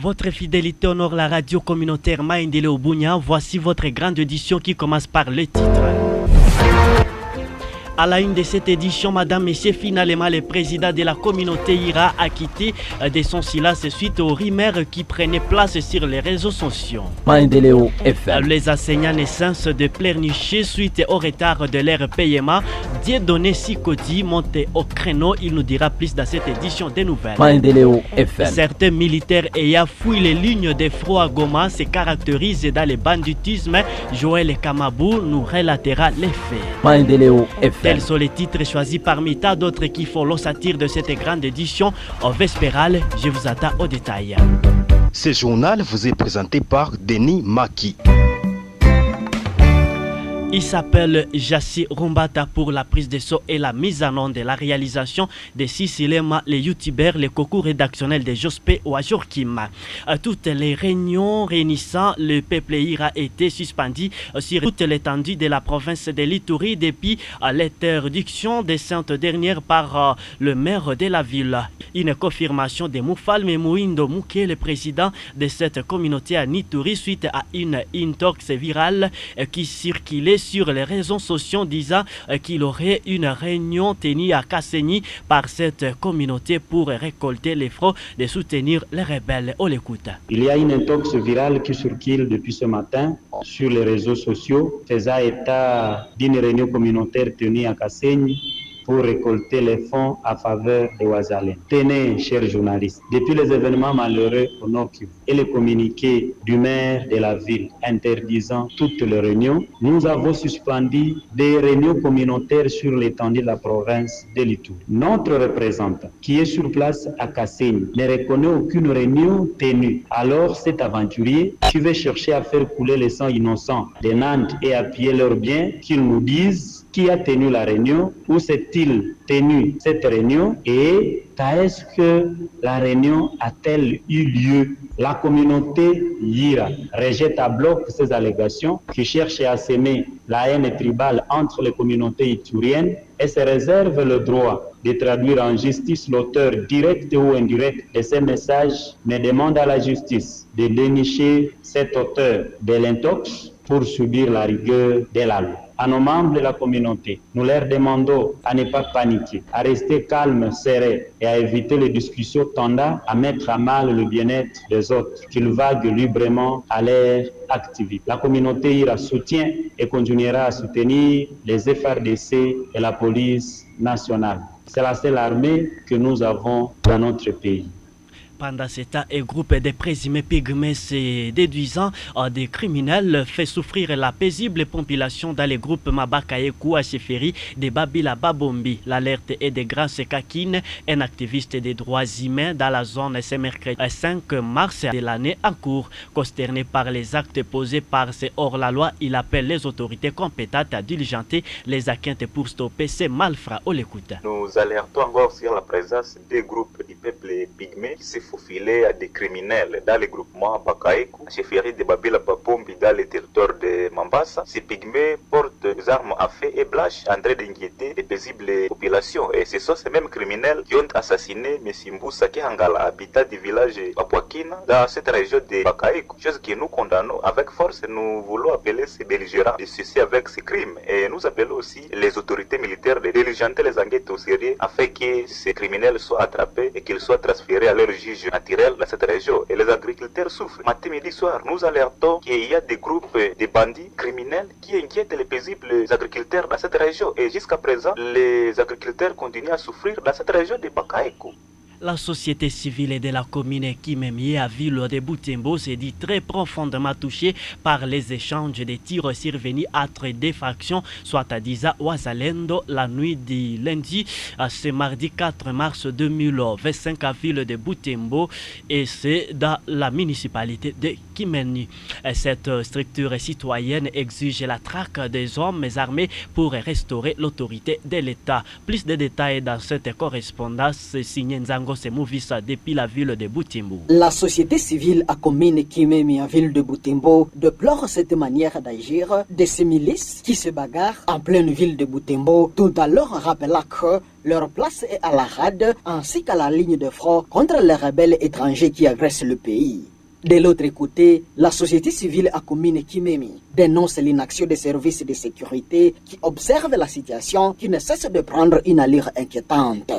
Votre fidélité honore la radio communautaire Maïndele Obunya. Voici votre grande édition qui commence par le titre. À la une de cette édition, Madame, Messieurs, finalement, le président de la communauté ira acquitter de son silence suite aux rumeurs qui prenaient place sur les réseaux sociaux. Maendeleo FM. Les enseignants naissance de pleurnicher suite au retard de leur paiement. Dieudonné Sikodi monte au créneau. Il nous dira plus dans cette édition des nouvelles. Maendeleo FM. Certains militaires ayant fouillé les lignes de front à Goma se caractérisent dans le banditisme. Joël Kamabou nous relatera les faits. Maendeleo FM. Tels sont les titres choisis parmi tant d'autres qui font l'ossature de cette grande édition vespérale. Je vous attends au détail. Ce journal vous est présenté par Denis Maki. Il s'appelle Jassi Rumbata pour la prise de son et la mise en onde de la réalisation de Sissilema, les youtubeurs, les concours rédactionnels de Jospé ou Ajorkim. Toutes les réunions réunissant le peuple ira été suspendues sur toute l'étendue de la province de l'Ituri depuis l'interdiction des saintes dernières par le maire de la ville. Une confirmation de Moufal Memouindo Mouké, le président de cette communauté à Ituri, suite à une intox virale qui circulait sur les réseaux sociaux disant qu'il aurait une réunion tenue à Kasséni par cette communauté pour récolter les fonds de soutenir les rebelles. On l'écoute. Il y a une intox virale qui circule depuis ce matin sur les réseaux sociaux faisant état d'une réunion communautaire tenue à Kasséni pour récolter les fonds à faveur de Ouazalène. Tenez, chers journalistes, depuis les événements malheureux au Nord Kivu et le communiqué du maire de la ville interdisant toutes les réunions, nous avons suspendu des réunions communautaires sur l'étendue de la province de l'Ituri. Notre représentant, qui est sur place à Kasséni, ne reconnaît aucune réunion tenue. Alors cet aventurier qui veut chercher à faire couler le sang innocent des Nantes et à piller leurs biens, qu'il nous dise qui a tenu la réunion, où s'est-il tenu cette réunion et est-ce que la réunion a-t-elle eu lieu? La communauté Yira rejette à bloc ces allégations qui cherchent à s'aimer la haine tribale entre les communautés ituriennes et se réserve le droit de traduire en justice l'auteur direct ou indirect de ces messages, mais demande à la justice de dénicher cet auteur de l'intox pour subir la rigueur de la loi. À nos membres de la communauté, nous leur demandons à ne pas paniquer, à rester calmes, serrés et à éviter les discussions tendant à mettre à mal le bien-être des autres, qu'ils vaguent librement à leur activité. La communauté ira soutient et continuera à soutenir les FRDC et la police nationale. C'est la seule armée que nous avons dans notre pays. Pendant ce temps, un groupe de présumés pygmées se déduisant des criminels fait souffrir la paisible population dans les groupes Mabakayekou à Cheferi de Babila Babombi. L'alerte est de Grâce Kakine, un activiste des droits humains dans la zone ce mercredi 5 mars de l'année en cours. Consterné par les actes posés par ces hors-la-loi, il appelle les autorités compétentes à diligenter les enquêtes pour stopper ces malfrats. On l'écoute. Nous alertons encore sur la présence des groupes du peuple pygmée qui se faufilés à des criminels dans les groupements Bakayekou, Cheferi de Babila Babombi dans le territoire de Mambasa. Ces pygmées portent des armes à feu et blanches en train d'inquiéter les paisibles populations. Et ce sont ces mêmes criminels qui ont assassiné M. Mboussa Kihangala, habitant du village Papouakina dans cette région de Bakayekou. Chose que nous condamnons avec force. Nous voulons appeler ces belligérants de cesser avec ces crimes. Et nous appelons aussi les autorités militaires de diligenter les enquêtes au sérieux afin que ces criminels soient attrapés et qu'ils soient transférés à leur juge naturel dans cette région. Et les agriculteurs souffrent. Matin, midi, soir, nous alertons qu'il y a des groupes de bandits criminels qui inquiètent les paisibles agriculteurs dans cette région. Et jusqu'à présent, les agriculteurs continuent à souffrir dans cette région de Bakayekou. La société civile de la commune Kimemie à ville de Butembo s'est dit très profondément touchée par les échanges de tirs survenus entre deux factions, soit à Diza ou à Zalendo, la nuit du lundi à ce mardi 4 mars 2025 à ville de Butembo, et c'est dans la municipalité de Kimeni. Cette structure citoyenne exige la traque des hommes armés pour restaurer l'autorité de l'État. Plus de détails dans cette correspondance signée depuis la ville de Butembo. La société civile à commune Kimemi en ville de Butembo déplore cette manière d'agir de ces milices qui se bagarrent en pleine ville de Butembo, tout à l'heure rappelant que leur place est à la rade ainsi qu'à la ligne de front contre les rebelles étrangers qui agressent le pays. De l'autre côté, la société civile à commune Kimemi dénonce l'inaction des services de sécurité qui observent la situation qui ne cesse de prendre une allure inquiétante.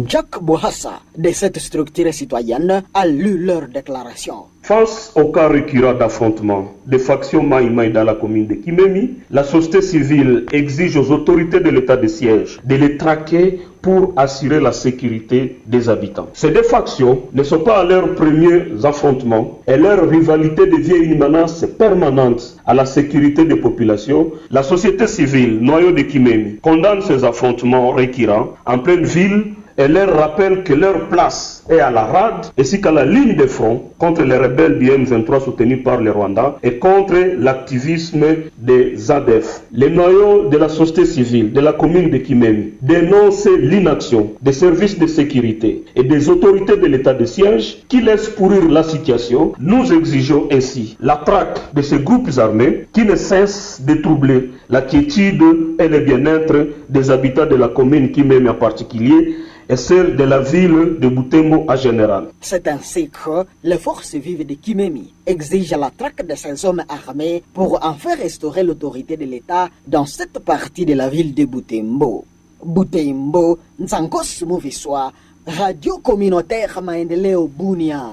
Jack Bohassa, de cette structure citoyenne, a lu leur déclaration. Face au cas récurrent d'affrontement des factions Maïmaï dans la commune de Kimemi, la société civile exige aux autorités de l'état de siège de les traquer pour assurer la sécurité des habitants. Ces deux factions ne sont pas à leurs premiers affrontements et leur rivalité devient une menace permanente à la sécurité des populations. La société civile, noyau de Kimemi, condamne ces affrontements récurrents en pleine ville et leur rappelle que leur place est à la rade ainsi qu'à la ligne de front contre les rebelles du M23 soutenus par le Rwanda et contre l'activisme des ADF. Les noyaux de la société civile de la commune de Kimemi dénoncent l'inaction des services de sécurité et des autorités de l'état de siège qui laissent pourrir la situation. Nous exigeons ainsi la traque de ces groupes armés qui ne cessent de troubler la quiétude et le bien-être des habitants de la commune Kimemi en particulier et celle de la ville de Butembo en général. C'est ainsi que les forces vives de Kimemi exigent la traque de ces hommes armés pour enfin restaurer l'autorité de l'État dans cette partie de la ville de Butembo. Butembo, Nzangos Moviswa, Radio Communautaire Maendeleo Bunia.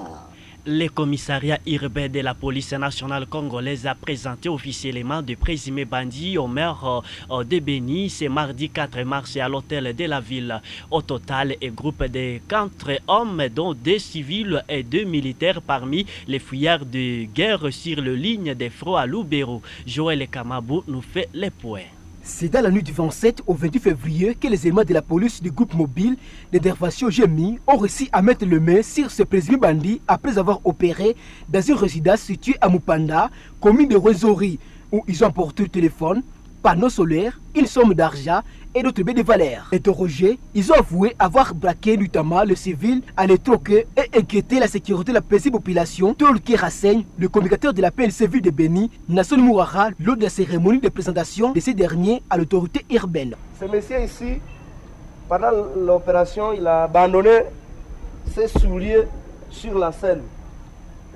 Le commissariat urbain de la police nationale congolaise a présenté officiellement de présumés bandits au maire de Beni ce mardi 4 mars à l'hôtel de la ville. Au total, un groupe de 4 hommes, dont 2 civils et 2 militaires parmi les fuyards de guerre sur la ligne de front à Lubero. Joël Kamabou nous fait les points. C'est dans la nuit du 27 au 28 février que les éléments de la police du groupe mobile d'intervention GMI ont réussi à mettre le main sur ce présumé bandit après avoir opéré dans une résidence située à Mupanda, commune de Rwenzori, où ils ont emporté le téléphone, panneaux solaires, une somme d'argent et d'autres biens de valeur. Interrogés, ils ont avoué avoir braqué notamment le civil à les troquer et inquiéter la sécurité de la paisible population, tel que renseigne le communicateur de la PLC ville de Beni, Nasson Mourara, lors de la cérémonie de présentation de ces derniers à l'autorité urbaine. Ce monsieur ici, pendant l'opération, il a abandonné ses souliers sur la scène.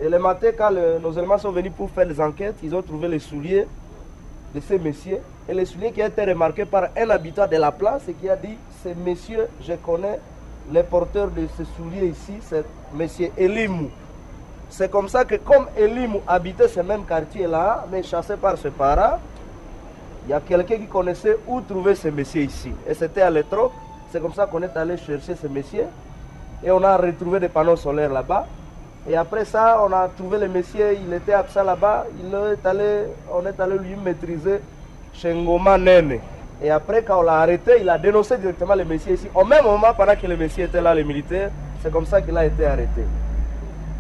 Et le matin, quand nos éléments sont venus pour faire les enquêtes, ils ont trouvé les souliers de ces messieurs. Et les souliers qui a été remarqué par un habitant de la place et qui a dit: ces messieurs, je connais les porteurs de ces souliers ici, c'est monsieur Elimou. C'est comme ça que, comme Elimou habitait ce même quartier-là, mais chassé par ses parents, il y a quelqu'un qui connaissait où trouver ces messieurs ici. Et c'était à l'étroc. C'est comme ça qu'on est allé chercher ces messieurs. Et on a retrouvé des panneaux solaires là-bas. Et après ça, on a trouvé le monsieur, il était absent là-bas. On est allé lui maîtriser chez Ngoma Nene. Et après, quand on l'a arrêté, il a dénoncé directement le monsieur ici. Au même moment, pendant que le monsieur était là, les militaires, c'est comme ça qu'il a été arrêté.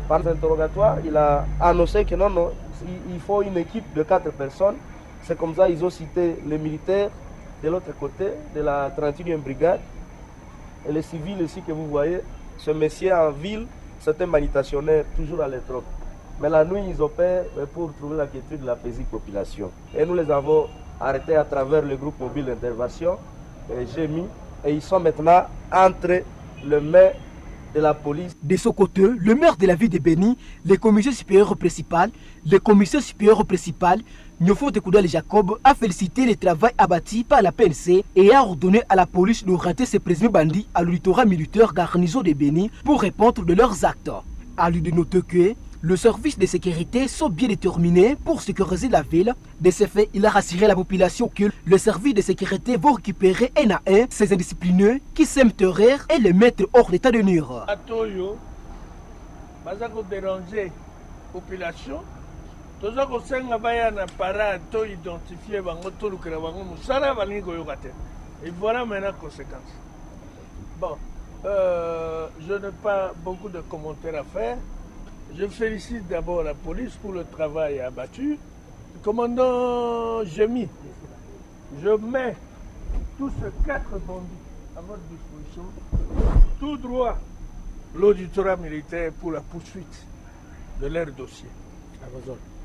Par l'interrogatoire, il a annoncé que non, il faut une équipe de 4 personnes. C'est comme ça qu'ils ont cité les militaires de l'autre côté, de la 31e brigade. Et les civils ici que vous voyez, ce monsieur en ville, c'est un manutentionnaire, toujours à l'étroc. Mais la nuit, ils opèrent pour trouver la quiétude de la paisible population. Et nous les avons arrêtés à travers le groupe mobile d'intervention, GMI, et ils sont maintenant entre les mains de la police. De son côté, le maire de la ville de Beni, le commissaire supérieur principal, Nyofo Tekoudal Jacob, a félicité le travail abattu par la PLC et a ordonné à la police de rentrer ces présumés bandits à l'auditoire militaire garnison de Beni pour répondre de leurs actes. À lui de noter que le service de sécurité sont bien déterminés pour sécuriser la ville. De ce fait, il a rassuré la population que le service de sécurité va récupérer un à un ces indisciplineux qui s'aiment terreur et les mettre hors d'état de nuire. Atoyo, bazako déranger population. Toza ko senga baya na para to identifier bango to lukera bango musala balingi koyoka te. Et voilà maintenant conséquence. Bon, je n'ai pas beaucoup de commentaires à faire. Je félicite d'abord la police pour le travail abattu. Le commandant Jemi, je mets tous ces 4 bandits à votre disposition, tout droit l'auditorat militaire pour la poursuite de leur dossier.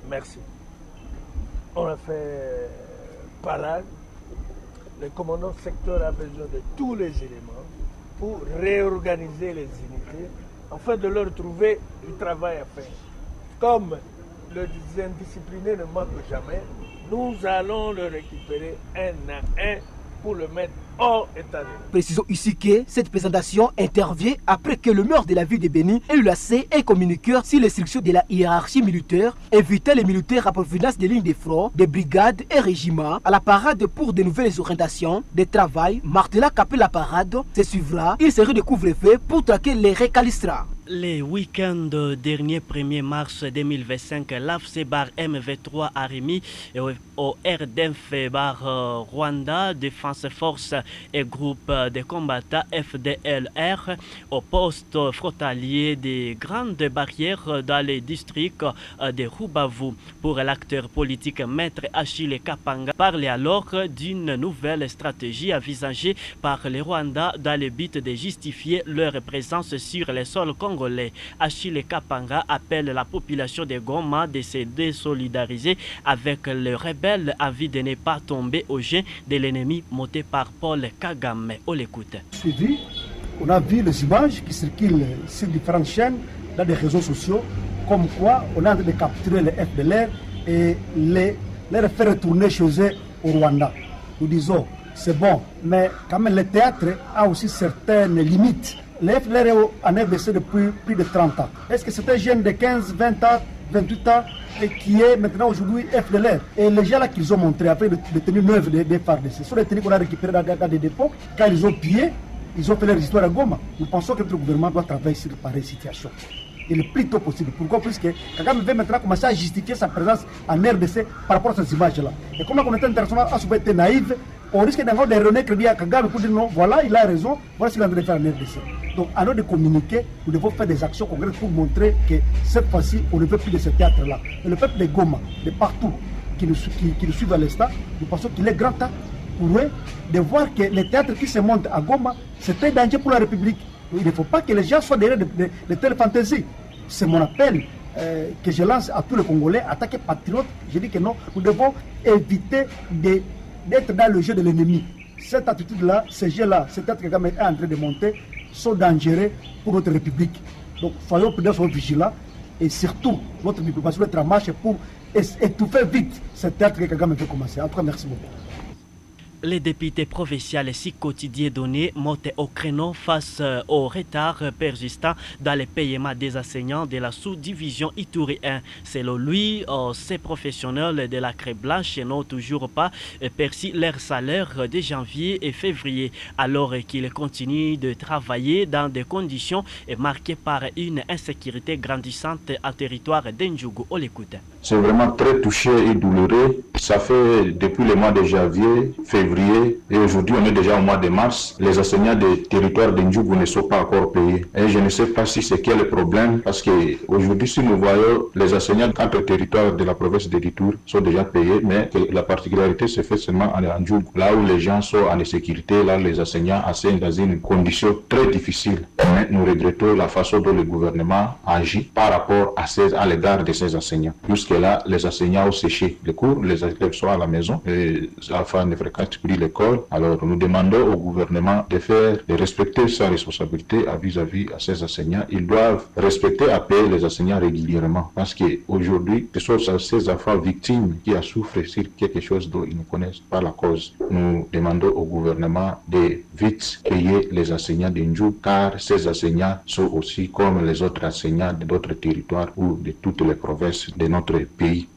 Merci. On a fait parade. Le commandant secteur a besoin de tous les éléments pour réorganiser les unités afin de leur trouver du travail à faire. comme le indiscipliné ne manque jamais, nous allons le récupérer un à un pour le mettre hors état de nuire. Précisons ici que cette présentation intervient après que le maire de la ville de Béni ait lancé un communiqué sur l'instruction de la hiérarchie militaire, invitant les militaires à provenance des lignes de front, des brigades et régiments à la parade pour de nouvelles orientations de travail. Martelant qu'après la parade se suivra une série de couvre-feu pour traquer les récalcitrants. Les week-ends dernier 1er mars 2025, l'AFC Bar MV3 a remis au RDF Bar Rwanda Défense Force et groupe de combattants FDLR au poste frontalier des grandes barrières dans les districts de Rubavu. Pour l'acteur politique Maître Achille Kapanga, parlait alors d'une nouvelle stratégie envisagée par les Rwandais dans le but de justifier leur présence sur les sols congolais. Achille Kapanga appelle la population de Goma de se désolidariser avec les rebelles en vue de ne pas tomber au jeu de l'ennemi monté par Paul Kagame. On l'écoute. Suivi, on a vu les images qui circulent sur différentes chaînes, dans les réseaux sociaux, comme quoi on a de capturer les FDLR et les faire retourner chez eux au Rwanda. Nous disons, c'est bon, mais quand même le théâtre a aussi certaines limites. Les FDLR est en RDC depuis plus de 30 ans. Est-ce que c'est un jeune de 15, 20 ans, 28 ans et qui est maintenant aujourd'hui FDLR? Et les gens là qu'ils ont montré après de tenues neuves des FARDC, ce sont les tenues qu'on a récupérées dans des dépôts. Quand ils ont pillé, ils ont fait leur histoire à Goma. Nous pensons que notre gouvernement doit travailler sur pareille situation. Et le plus tôt possible. Pourquoi? Puisque Kagame veut maintenant commencer à justifier sa présence en RDC par rapport à ces images-là. Et comme la communauté internationale a souvent été naïve, on risque d'encore de redonner crédit à Kagame pour dire non, voilà, il a raison, voilà ce qu'il est en train de faire en RDC. Donc, à nous de communiquer, nous devons faire des actions concrètes pour montrer que cette fois-ci, on ne veut plus de ce théâtre-là. Et le peuple de Goma, de partout, qui nous suivent à l'instant, nous pensons qu'il est grand temps pour eux de voir que les théâtres qui se montent à Goma, c'est un danger pour la République. Il ne faut pas que les gens soient derrière de telles fantaisies. C'est mon appel que je lance à tous les Congolais, attaqués patriotes. Je dis que non, nous devons éviter d'être dans le jeu de l'ennemi. Cette attitude-là, ces jeux-là, cet théâtre que Kagame est en train de monter, sont dangereux pour notre République. Donc soyons prudents, soyons vigilants et surtout notre diplomatie doit être en marche pour étouffer vite ce théâtre que Kagame veut commencer. En tout cas, merci beaucoup. Les députés provinciaux si quotidiens donnés montent au créneau face au retard persistant dans les paiements des enseignants de la sous-division Ituri 1. Selon lui, ces professionnels de la Crée Blanche n'ont toujours pas perçu leur salaire de janvier et février, alors qu'ils continuent de travailler dans des conditions marquées par une insécurité grandissante en territoire d'Ndjougou. On l'écoute. C'est vraiment très touché et douloureux. Ça fait depuis le mois de janvier, février et aujourd'hui on est déjà au mois de mars. Les enseignants des territoires d'Ndjougou ne sont pas encore payés. Et je ne sais pas si c'est quel le problème parce que aujourd'hui si nous voyons les enseignants entre territoires de la province de Ritour sont déjà payés, mais que la particularité se fait seulement en Ndjougou, là où les gens sont en insécurité, là où les enseignants sont dans une condition très difficile. Mais nous regrettons la façon dont le gouvernement agit par rapport à l'égard de ces enseignants. Jusque-là, les enseignants ont séché les cours, les élèves sont à la maison, les enfants ne fréquentent plus l'école. Alors nous demandons au gouvernement de respecter sa responsabilité vis-à-vis à ces enseignants. Ils doivent respecter et payer les enseignants régulièrement parce qu'aujourd'hui, ce sont ces enfants victimes qui souffrent sur quelque chose dont ils ne connaissent pas la cause. Nous demandons au gouvernement de vite payer les enseignants d'Ndjougou car ces enseignants sont aussi comme les autres enseignants d'autres territoires ou de toutes les provinces de notre pays.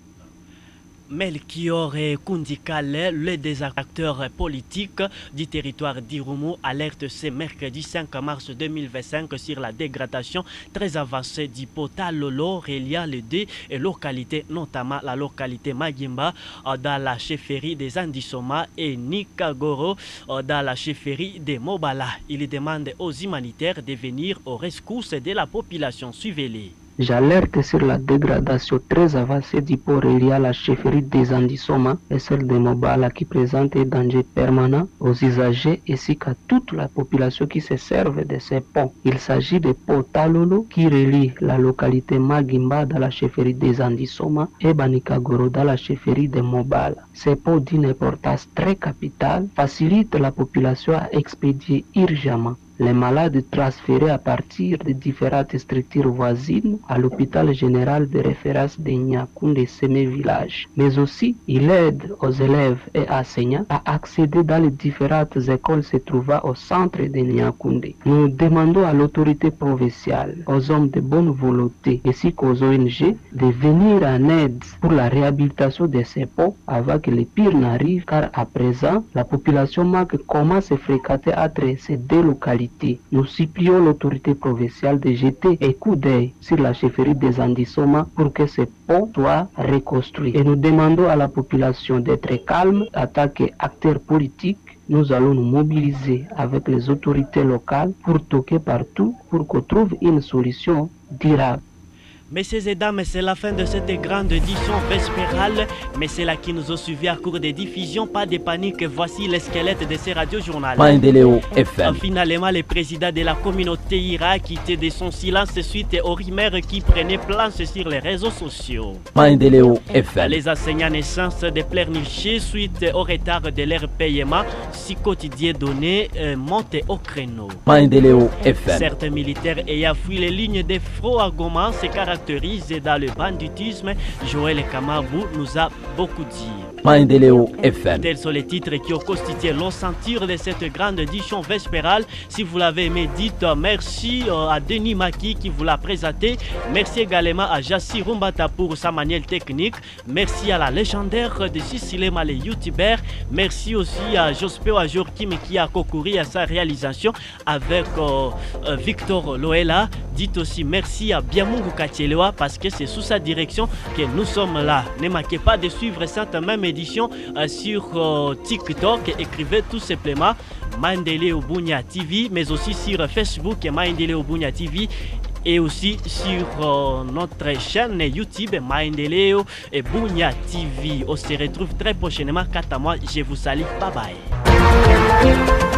Melchior Kundikale, le des acteurs politiques du territoire d'Irumu, alerte ce mercredi 5 mars 2025 sur la dégradation très avancée du Potalolo reliant les deux localités, notamment la localité Magimba dans la chefferie des Andisoma et Nikagoro dans la chefferie des Mobala. Il demande aux humanitaires de venir aux rescousse de la population. Suivez-les. J'alerte sur la dégradation très avancée du port relié à la chefferie des Andisoma et celle de Mobala qui présente un danger permanent aux usagers ainsi qu'à toute la population qui se servent de ces ponts. Il s'agit de Potalolo qui relie la localité Magimba dans la chefferie des Andisoma et Banikagoro dans la chefferie de Mobala. Ces ponts d'une importance très capitale facilitent la population à expédier urgemment les malades transférés à partir de différentes structures voisines à l'hôpital général de référence de Niakoundé Sémé Village. Mais aussi, il aide aux élèves et enseignants à accéder dans les différentes écoles se trouvant au centre de Niakoundé. Nous demandons à l'autorité provinciale, aux hommes de bonne volonté ainsi qu'aux ONG de venir en aide pour la réhabilitation de ces ponts avant que le pire n'arrive, car à présent, la population manque commence à fréquenter entre ces deux localités. Nous supplions l'autorité provinciale de jeter un coup d'œil sur la chefferie des Andissoma pour que ces ponts soient reconstruits. Et nous demandons à la population d'être calme en tant qu'acteurs politiques. Nous allons nous mobiliser avec les autorités locales pour toquer partout pour qu'on trouve une solution durable. Messieurs et dames, c'est la fin de cette grande édition vespérale, mais c'est là qui nous ont suivis à court des diffusions. Pas de panique, voici les squelettes de ces radiojournaux. Maendeleo FM. Finalement, le président de la communauté ira quitter de son silence suite aux rumeurs qui prenaient place sur les réseaux sociaux. Maendeleo FM. Les enseignants naissance de pleurnicher suite au retard de leur paiement, si quotidien donné monte au créneau. Maendeleo FM. Certains militaires ayant fui les lignes de front à Goma se caractérisent dans le banditisme. Joël Kamabou nous a beaucoup dit. Maendeleo FM. Tels sont les titres qui ont constitué l'ossature de cette grande édition vespérale. Si vous l'avez aimé, dites merci à Denis Maki qui vous l'a présenté. Merci également à Jassi Rumbata pour sa manuelle technique. Merci à la légendaire de Sisilema, les youtubeurs. Merci aussi à Jospé Ajorkim qui a concouru à sa réalisation avec Victor Loela. Dites aussi merci à Biamungu Kachelewa parce que c'est sous sa direction que nous sommes là. Ne manquez pas de suivre cette même édition sur TikTok. Écrivez tout simplement Maendeleo Bunia TV, mais aussi sur Facebook Maendeleo Bunia TV et aussi sur notre chaîne YouTube Maendeleo et Bunia TV. On se retrouve très prochainement. Quant à moi, je vous salue. Bye bye.